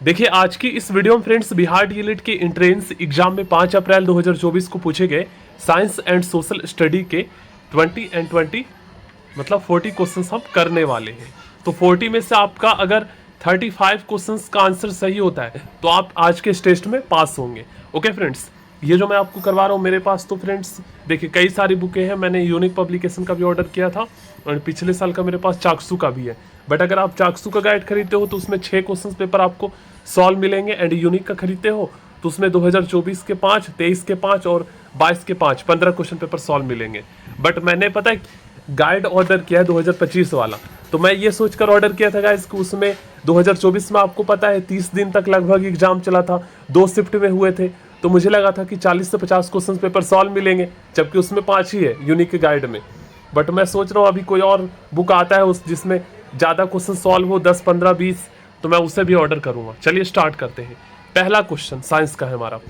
देखिए आज की इस वीडियो में फ्रेंड्स बिहार डीएलएड के एंट्रेंस एग्जाम में 5 अप्रैल 2024 को पूछे गए साइंस एंड सोशल स्टडी के 20 एंड 20 मतलब 40 क्वेश्चंस हम करने वाले हैं। तो 40 में से आपका अगर 35 क्वेश्चंस का आंसर सही होता है तो आप आज के इस टेस्ट में पास होंगे। ओके फ्रेंड्स, ये जो मैं आपको करवा रहा हूँ मेरे पास तो फ्रेंड्स देखिए कई सारी बुकें हैं। मैंने यूनिक पब्लिकेशन का भी ऑर्डर किया था और पिछले साल का मेरे पास चाकसू का भी है। बट अगर आप चाकसू का गाइड खरीदते हो तो उसमें 6 क्वेश्चन पेपर आपको सॉल्व मिलेंगे एंड यूनिक का खरीदते हो तो उसमें 2024 के 5, 23 के 5 और 22 के 5 15 क्वेश्चन पेपर सॉल्व मिलेंगे। बट मैंने पता है गाइड ऑर्डर किया है 2025 वाला, तो मैं ये सोचकर ऑर्डर किया था गाइस कि उसमें 2024 में आपको पता है 30 दिन तक लगभग एग्जाम चला था, 2 शिफ्ट में हुए थे, तो मुझे लगा था कि 40 से 50 क्वेश्चन पेपर सॉल्व मिलेंगे जबकि उसमें 5 ही है यूनिक के गाइड में। बट मैं सोच रहा हूँ अभी कोई और बुक आता है उस जिसमें ज़्यादा क्वेश्चन सॉल्व हो 10, 15, 20, तो मैं उसे भी ऑर्डर करूँगा। चलिए स्टार्ट करते हैं। पहला क्वेश्चन साइंस का है हमारा।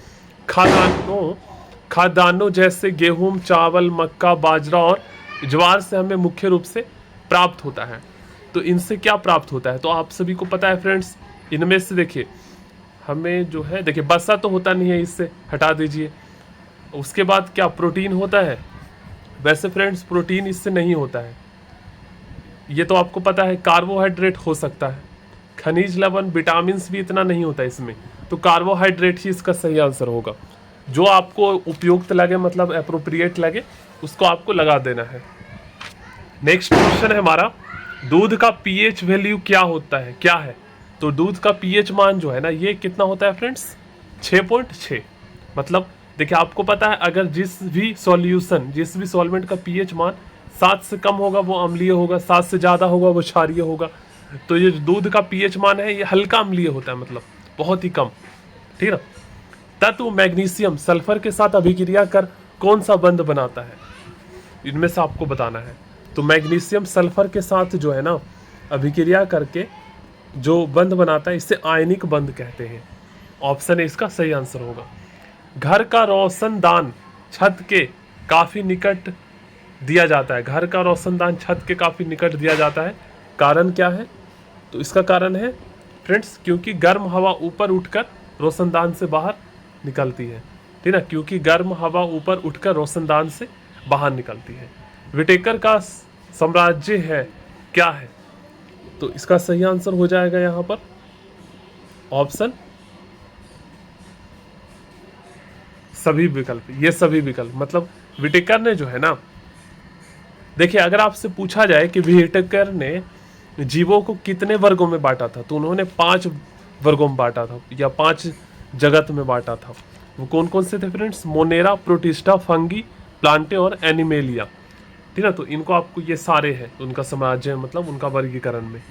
खाद्यान्नों जैसे गेहूं, चावल, मक्का, बाजरा और ज्वार से हमें मुख्य रूप से प्राप्त होता है। तो इनसे क्या प्राप्त होता है तो आप सभी को पता है फ्रेंड्स। इनमें से देखिए हमें जो है देखिए वसा तो होता नहीं है, इससे हटा दीजिए। उसके बाद क्या प्रोटीन होता है। वैसे फ्रेंड्स प्रोटीन इससे नहीं होता है, ये तो आपको पता है। कार्बोहाइड्रेट हो सकता है, खनिज लवण, विटामिन भी इतना नहीं होता इसमें, तो कार्बोहाइड्रेट ही इसका सही आंसर होगा। जो आपको उपयुक्त लगे मतलब अप्रोप्रिएट लगे उसको आपको लगा देना है। नेक्स्ट क्वेश्चन है हमारा, दूध का पीएच वैल्यू क्या होता है, क्या है। तो दूध का पीएच मान जो है ना ये कितना होता है फ्रेंड्स, 6.6। मतलब देखिए आपको पता है अगर जिस भी सॉल्वेंट का पीएच मान 7 से कम होगा वो अम्लीय होगा, 7 से ज़्यादा होगा वो क्षारीय होगा। तो ये दूध का पीएच मान है ये हल्का अम्लीय होता है, मतलब बहुत ही कम, ठीक है ना। तत्व मैग्नीशियम सल्फर के साथ अभिक्रिया कर कौन सा बंध बनाता है, इनमें से आपको बताना है। तो मैग्नीशियम सल्फर के साथ जो है ना अभिक्रिया करके जो बंध बनाता है इसे आयनिक बंध कहते हैं। ऑप्शन ए इसका सही आंसर होगा। घर का रोशनदान छत के काफी निकट दिया जाता है। घर का रोशनदान छत के काफी निकट दिया जाता है, कारण क्या है। तो इसका कारण है फ्रेंड्स क्योंकि गर्म हवा ऊपर उठकर रोशनदान से बाहर निकलती है, ठीक है ना। क्योंकि गर्म हवा ऊपर उठकर रोशनदान से बाहर निकलती है। विटेकर का साम्राज्य है क्या है। तो इसका सही आंसर हो जाएगा यहाँ पर ऑप्शन सभी विकल्प। ये सभी विकल्प मतलब विटेकर ने जो है ना, देखिए अगर आपसे पूछा जाए कि विटेकर ने जीवों को कितने वर्गों में बांटा था तो उन्होंने 5 वर्गों में बांटा था या 5 जगत में बांटा था। वो कौन कौन से थे friends, Monera, protista, fungi, Plantae और एनिमेलिया, ठीक है। तो इनको आपको ये सारे हैं उनका साम्राज्य मतलब उनका वर्गीकरण में।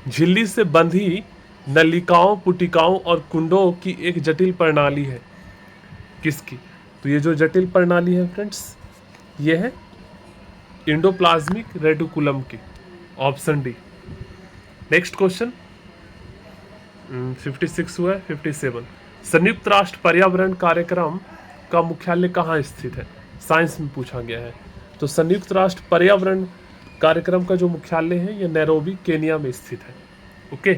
झिल्ली से बंधी नलिकाओं, पुटिकाओं और कुंडों की एक जटिल प्रणाली है किसकी। तो ये जो जटिल प्रणाली है फ्रेंड्स ये है इंडोप्लाज्मिक रेटिकुलम की, ऑप्शन डी। नेक्स्ट क्वेश्चन 56 हुआ है 57। संयुक्त राष्ट्र पर्यावरण कार्यक्रम का मुख्यालय कहाँ स्थित है, साइंस में पूछा गया है। तो संयुक्त राष्ट्र पर्यावरण कार्यक्रम का जो मुख्यालय है ये नैरोबी केनिया में स्थित है। ओके।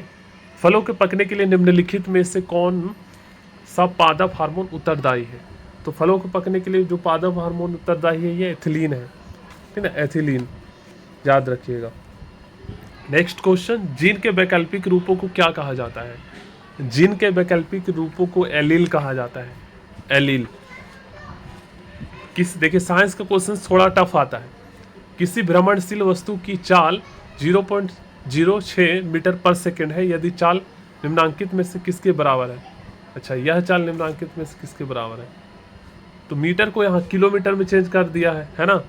फलों के पकने के लिए निम्नलिखित में से कौन सा पादप हार्मोन उत्तरदायी है। तो फलों के पकने के लिए जो पादप हार्मोन उत्तरदायी है ये एथिलीन है, ठीक है ना, एथिलीन याद रखिएगा। नेक्स्ट क्वेश्चन, जीन के वैकल्पिक रूपों को क्या कहा जाता है। जीन के वैकल्पिक रूपों को एलील कहा जाता है। एलील किस, देखिए साइंस का क्वेश्चन थोड़ा टफ आता है। किसी भ्रमणशील वस्तु की चाल 0.06 मीटर पर सेकंड है यदि चाल निम्नांकित में से किसके बराबर है। अच्छा यह चाल निम्नांकित में से किसके बराबर है। तो मीटर को यहाँ किलोमीटर में चेंज कर दिया है ना,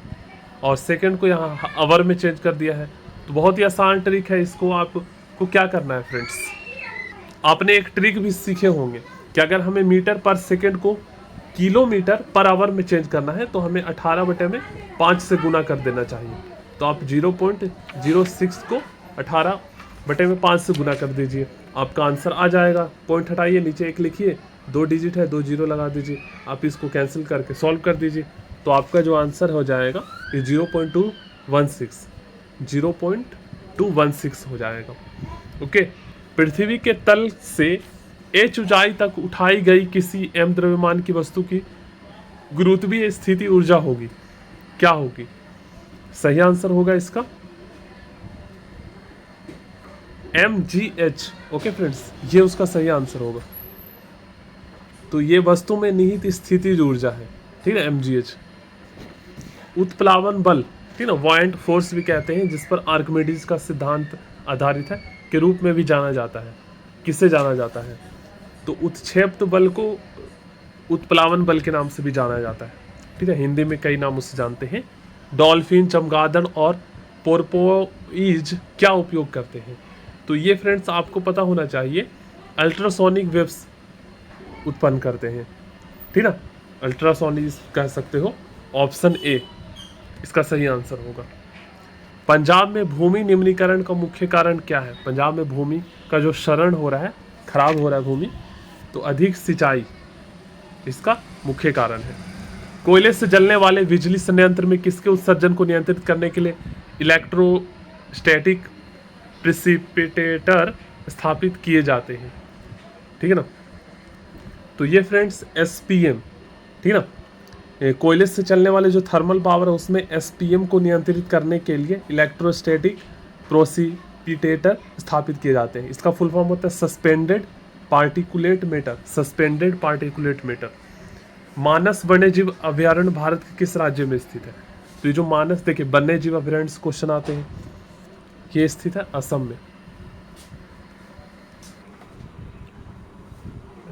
और सेकंड को यहाँ आवर में चेंज कर दिया है। तो बहुत ही आसान ट्रिक है, इसको आपको क्या करना है फ्रेंड्स, आपने एक ट्रिक भी सीखे होंगे कि अगर हमें मीटर पर सेकंड को किलोमीटर पर आवर में चेंज करना है तो हमें 18/5 से गुना कर देना चाहिए। तो आप 0.06 को 18/5 से गुना कर दीजिए, आपका आंसर आ जाएगा। पॉइंट हटाइए, नीचे 1 लिखिए, 2 डिजिट है, 2 जीरो लगा दीजिए, आप इसको कैंसिल करके सॉल्व कर दीजिए। तो आपका जो आंसर हो जाएगा ये 0.216 हो जाएगा। ओके। पृथ्वी के तल से h ऊंचाई तक उठाई गई किसी m द्रव्यमान की वस्तु की गुरुत्वीय स्थिति ऊर्जा होगी, क्या होगी? सही आंसर होगा इसका mgh। ओके फ्रेंड्स, ये उसका सही आंसर होगा। तो ये वस्तु में निहित स्थितिज ऊर्जा है, ठीक है, mgh। उत्प्लावन बल, ठीक है ना, वॉयंट फोर्स भी कहते हैं, जिस पर आर्किमिडीज का सिद्धांत आधारित है, के रूप में भी जाना जाता है। किससे जाना जाता है? तो उत्क्षेप्त बल को उत्प्लावन बल के नाम से भी जाना जाता है, ठीक है, हिंदी में कई नाम उससे जानते हैं। डॉल्फिन, चमगादड़ और पोर्पोइज क्या उपयोग करते हैं? तो ये फ्रेंड्स आपको पता होना चाहिए, अल्ट्रासोनिक वेव्स उत्पन्न करते हैं, ठीक है, अल्ट्रासोनिक कह सकते हो। ऑप्शन ए इसका सही आंसर होगा। पंजाब में भूमि निम्नीकरण का मुख्य कारण क्या है? पंजाब में भूमि का जो क्षरण हो रहा है, खराब हो रहा है भूमि, तो अधिक सिंचाई इसका मुख्य कारण है। कोयले से जलने वाले बिजली संयंत्र में किसके उत्सर्जन को नियंत्रित करने के लिए इलेक्ट्रोस्टैटिक प्रिसिपिटेटर स्थापित किए जाते हैं, ठीक है ना? तो ये फ्रेंड्स एसपीएम, ठीक है ना, कोयले से चलने वाले जो थर्मल पावर है उसमें एसपीएम को नियंत्रित करने के लिए इलेक्ट्रोस्टैटिक प्रोसिपिटेटर स्थापित किए जाते हैं। इसका फुल फॉर्म होता है suspended particulate matter, suspended particulate matter. Manas वन्यजीव अभयारण्य भारत के किस राज्य में स्थित है? तो ये जो मानस, देखिए वन्यजीव अभयारण्य क्वेश्चन आते हैं, ये स्थित है असम में।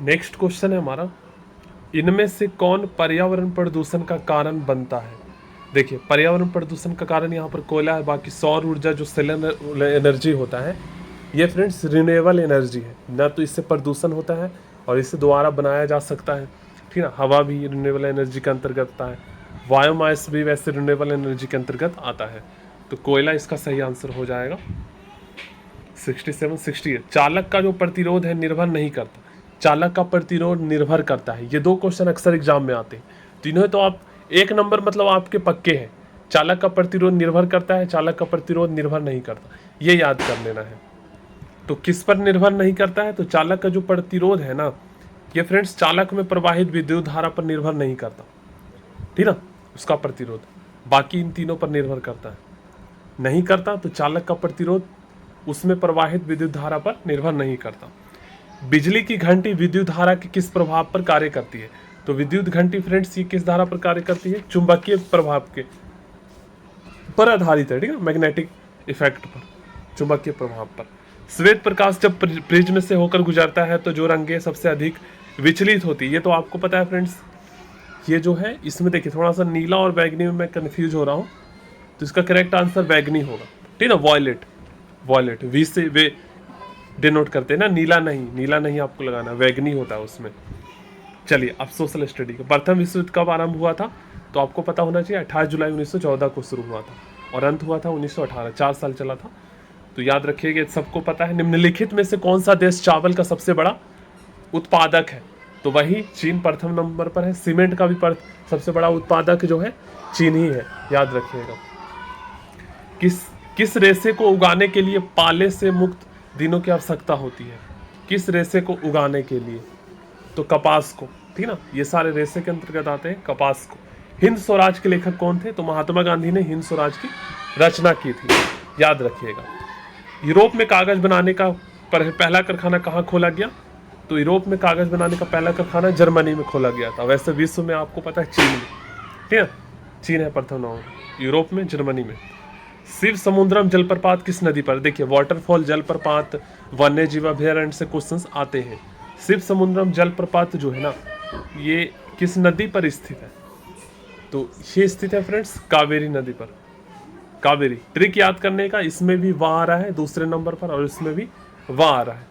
नेक्स्ट क्वेश्चन है हमारा, इनमें से कौन पर्यावरण प्रदूषण का कारण बनता है? देखिए पर्यावरण प्रदूषण का कारण यहाँ पर कोयला है, बाकी सौर ऊर्जा जो सोलर एनर्जी होता है, ये फ्रेंड्स रिन्यूएबल एनर्जी है, ना तो इससे प्रदूषण होता है और इसे दोबारा बनाया जा सकता है, ठीक है। हवा भी रिन्यूएबल एनर्जी के अंतर्गत आता है, बायोमास भी वैसे रिन्यूएबल एनर्जी के अंतर्गत आता है। तो कोयला इसका सही आंसर हो जाएगा। 67, 68। चालक का जो प्रतिरोध है निर्भर नहीं करता, चालक का प्रतिरोध निर्भर करता है। ये दो क्वेश्चन अक्सर एग्जाम में आते हैं, तीनों तो आप एक नंबर मतलब आपके पक्के हैं। चालक का प्रतिरोध निर्भर करता है, चालक का प्रतिरोध निर्भर नहीं करता, ये याद कर लेना है। तो किस पर निर्भर नहीं करता है? तो चालक का जो प्रतिरोध है ना, ये फ्रेंड्स चालक में प्रवाहित विद्युत धारा पर निर्भर नहीं करता, ठीक ना, उसका प्रतिरोध। बाकी इन तीनों पर निर्भर करता है, नहीं करता तो चालक का प्रतिरोध उसमें प्रवाहित विद्युत धारा पर निर्भर नहीं करता। बिजली की घंटी विद्युत धारा के किस प्रभाव पर कार्य करती है? तो विद्युत घंटी फ्रेंड्स ये किस धारा पर कार्य करती है? चुंबकीय प्रभाव के पर आधारित है, ठीक है, मैग्नेटिक इफेक्ट पर, चुंबकीय प्रभाव पर। श्वेत प्रकाश जब प्रिज्म से होकर गुजरता है तो जो रंगें सबसे अधिक विचलित होती है, ये तो आपको पता है फ्रेंड्स। ये जो है इसमें देखिए थोड़ा सा नीला और बैगनी में मैं कंफ्यूज हो रहा हूँ, तो इसका करेक्ट आंसर बैगनी होगा, ठीक है ना। वॉयलेट, वॉयलेट वी से वे डिनोट करते हैं ना, नीला नहीं, नीला नहीं आपको लगाना, बैगनी होता है उसमें। चलिए अब सोशल स्टडी का प्रथम विश्व युद्ध कब आरंभ हुआ था? तो आपको पता होना चाहिए 28 जुलाई 1914 को शुरू हुआ था और अंत हुआ था 1918, 4 साल चला था। तो याद रखिएगा, सबको पता है। निम्नलिखित में से कौन सा देश चावल का सबसे बड़ा उत्पादक है? तो वही चीन प्रथम नंबर पर है। सीमेंट का भी सबसे बड़ा उत्पादक जो है चीन ही है, याद रखिएगा। किस रेशे को उगाने के लिए पाले से मुक्त दिनों की आवश्यकता होती है? किस रेशे को उगाने के लिए? तो कपास को, ठीक ना, ये सारे रेशे के अंतर्गत आते हैं, कपास को। हिंद स्वराज के लेखक कौन थे? तो महात्मा गांधी ने हिंद स्वराज की रचना की थी, याद रखिएगा। यूरोप में कागज बनाने का पहला कारखाना कहाँ खोला गया? तो यूरोप में कागज बनाने का पहला कारखाना जर्मनी में खोला गया था। वैसे विश्व में आपको पता है चीन में, ठीक है, चीन है प्रथम नंबर, यूरोप में जर्मनी में। शिव समुद्रम जलप्रपात किस नदी पर? देखिए वाटरफॉल, जलप्रपात, वन्य जीव अभयारण्य से क्वेश्चंस आते हैं। शिव समुद्रम जलप्रपात जो है ना, ये किस नदी पर स्थित है? तो ये स्थित है फ्रेंड्स कावेरी नदी पर। कावेरी, ट्रिक याद करने का, इसमें भी वाह आ रहा है दूसरे नंबर पर और इसमें भी वाह आ रहा है,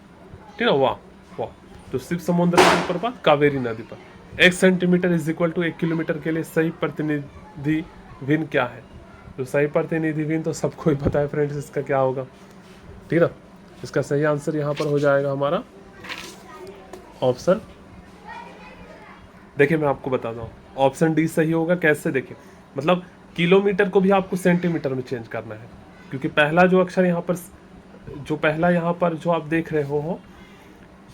ठीक है, वाह वाह। तो शिव समुद्र जलप्रपात कावेरी नदी पर। 1 centimetre is equal to 1 kilometre के लिए सही प्रतिनिधि भिन्न क्या है? तो सही प्रतिनिधि भिन्न तो सबको ही पता है फ्रेंड्स, इसका क्या होगा, ठीक है ना। इसका सही आंसर यहाँ पर हो जाएगा हमारा ऑप्शन, देखिए मैं आपको बताता हूँ, ऑप्शन डी सही होगा। कैसे? देखिए मतलब किलोमीटर को भी आपको सेंटीमीटर में चेंज करना है, क्योंकि पहला जो अक्षर यहाँ पर, जो पहला यहाँ पर जो आप देख रहे हो,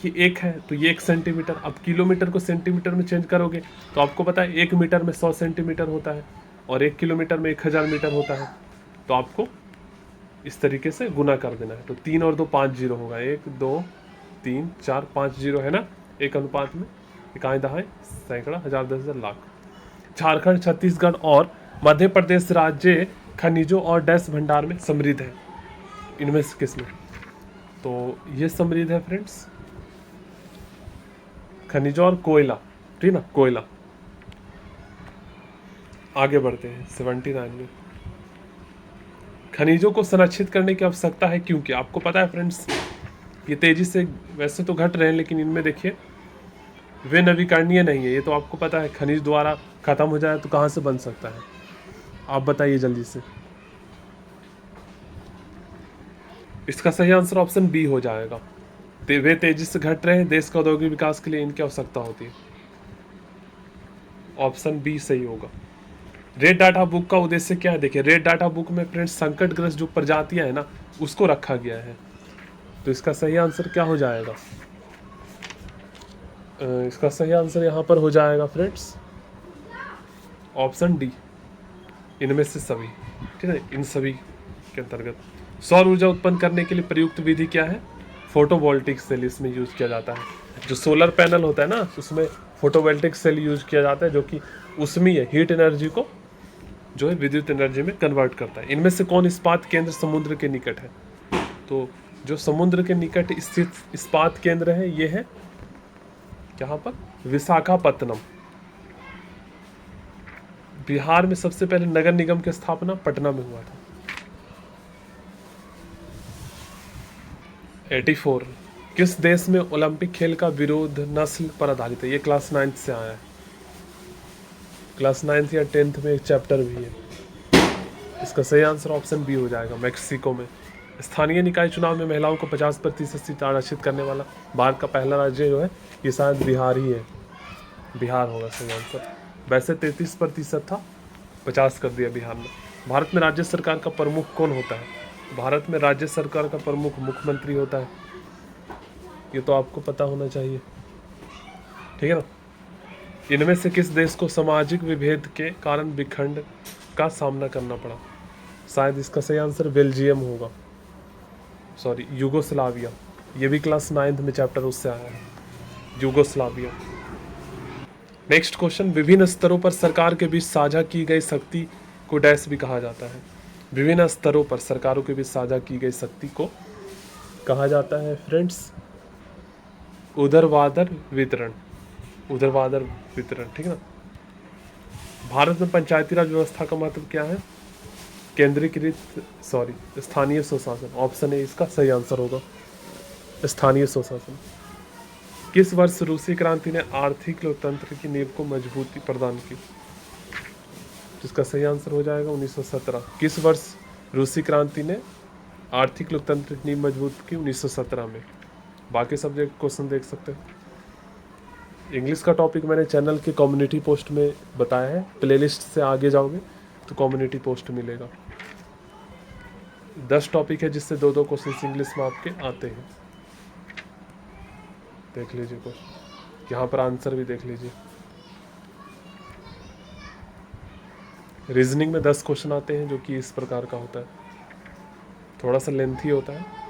ये 1 है तो ये 1 सेंटीमीटर। अब किलोमीटर को सेंटीमीटर में चेंज करोगे तो आपको पता है 1 मीटर में 100 सेंटीमीटर होता है और 1 किलोमीटर में 1000 मीटर होता है। तो आपको इस तरीके से गुना कर देना है। तो 3 और 2 5 जीरो होगा, 1 2 3 4 5 जीरो है ना, एक अनुपात में, इकाई दहाई सैकड़ा हजार दस हजार लाख। झारखंड, छत्तीसगढ़ और मध्य प्रदेश राज्य खनिजों और डैश भंडार में समृद्ध है। इनमें से किसमें? तो ये समृद्ध है फ्रेंड्स खनिजों और कोयला, ठीक ना, कोयला। आगे बढ़ते हैं 79 में। खनिजों को संरक्षित करने की आवश्यकता है क्योंकि आपको पता है फ्रेंड्स ये तेजी से वैसे तो घट रहे हैं, लेकिन इनमें देखिए वे नवीकरणीय नहीं है। ये तो आपको पता है खनिज द्वारा खत्म हो जाए तो कहाँ से बन सकता है, आप बताइए जल्दी से। इसका सही आंसर ऑप्शन बी हो जाएगा। वे तेजी से घट रहे हैं, देश का औद्योगिक विकास के लिए इनकी आवश्यकता होती है। ऑप्शन बी सही होगा। रेड डाटा बुक का उद्देश्य क्या है? देखिए रेड डाटा बुक में फ्रेंड्स संकटग्रस्त जो प्रजातियां है ना उसको रखा गया है। तो इसका सही आंसर क्या हो जाएगा? इसका सही आंसर यहाँ पर हो जाएगा फ्रेंड्स ऑप्शन डी, इनमें से सभी, ठीक है, इन सभी के अंतर्गत। सौर ऊर्जा उत्पन्न करने के लिए प्रयुक्त विधि क्या है? फोटोवोल्टिक सेल इसमें यूज किया जाता है। जो सोलर पैनल होता है ना उसमें फोटोवोल्टिक सेल यूज किया जाता है, जो कि उसमें हीट एनर्जी को जो है विद्युत एनर्जी में कन्वर्ट करता है। इनमें से कौन इस्पात केंद्र समुद्र के निकट है? तो जो समुद्र के निकट स्थित इस्पात केंद्र है ये है यहाँ पर विशाखापत्तनम। बिहार में सबसे पहले नगर निगम की स्थापना पटना में हुआ था। 84 किस देश में ओलंपिक खेल का विरोध नस्ल पर आधारित है? ये क्लास 9 से आया है, क्लास 9 या 10th में एक चैप्टर भी है। इसका सही आंसर ऑप्शन बी हो जाएगा, मैक्सिको में। स्थानीय निकाय चुनाव में महिलाओं को 50% सीट आरक्षित करने वाला भारत का पहला राज्य जो है ये शायद बिहार ही है, बिहार होगा सही आंसर। वैसे 33% था, 50 कर दिया बिहार ने। भारत में राज्य सरकार का प्रमुख कौन होता है? भारत में राज्य सरकार का प्रमुख मुख्यमंत्री होता है, ये तो आपको पता होना चाहिए, ठीक है ना। इनमें से किस देश को सामाजिक विभेद के कारण विखंड का सामना करना पड़ा? शायद इसका सही आंसर बेल्जियम होगा, सॉरी यूगोस्लाविया। ये भी क्लास 9th में चैप्टर उससे आया है, यूगोस्लाविया। नेक्स्ट क्वेश्चन, विभिन्न स्तरों पर सरकार के बीच साझा की गई शक्ति को डैश भी कहा जाता है? विभिन्न स्तरों पर सरकारों के बीच साझा की गई शक्ति को कहा जाता है फ्रेंड्स ऊर्ध्वाधर वितरण, ऊर्ध्वाधर वितरण, ठीक है ना। भारत में पंचायती राज व्यवस्था का महत्व क्या है? केंद्रीकृत सॉरी स्थानीय स्वशासन। ऑप्शन ए इसका सही आंसर होगा, स्थानीय स्वशासन। किस वर्ष रूसी क्रांति ने आर्थिक लोकतंत्र की नींव को मजबूती प्रदान की? जिसका सही आंसर हो जाएगा 1917। किस वर्ष रूसी क्रांति ने आर्थिक लोकतंत्र की नींव मजबूत की? 1917 में। बाकी सब्जेक्ट क्वेश्चन देख सकते हैं। इंग्लिश का टॉपिक मैंने चैनल के कम्युनिटी पोस्ट में बताया है, प्लेलिस्ट से आगे जाओगे तो कम्युनिटी पोस्ट मिलेगा। 10 टॉपिक है जिससे 2-2 क्वेश्चन इंग्लिश में आपके आते हैं, देख लीजिए क्वेश्चन, यहाँ पर आंसर भी देख लीजिए। रीजनिंग में 10 क्वेश्चन आते हैं जो कि इस प्रकार का होता है, थोड़ा सा लेंथी होता है।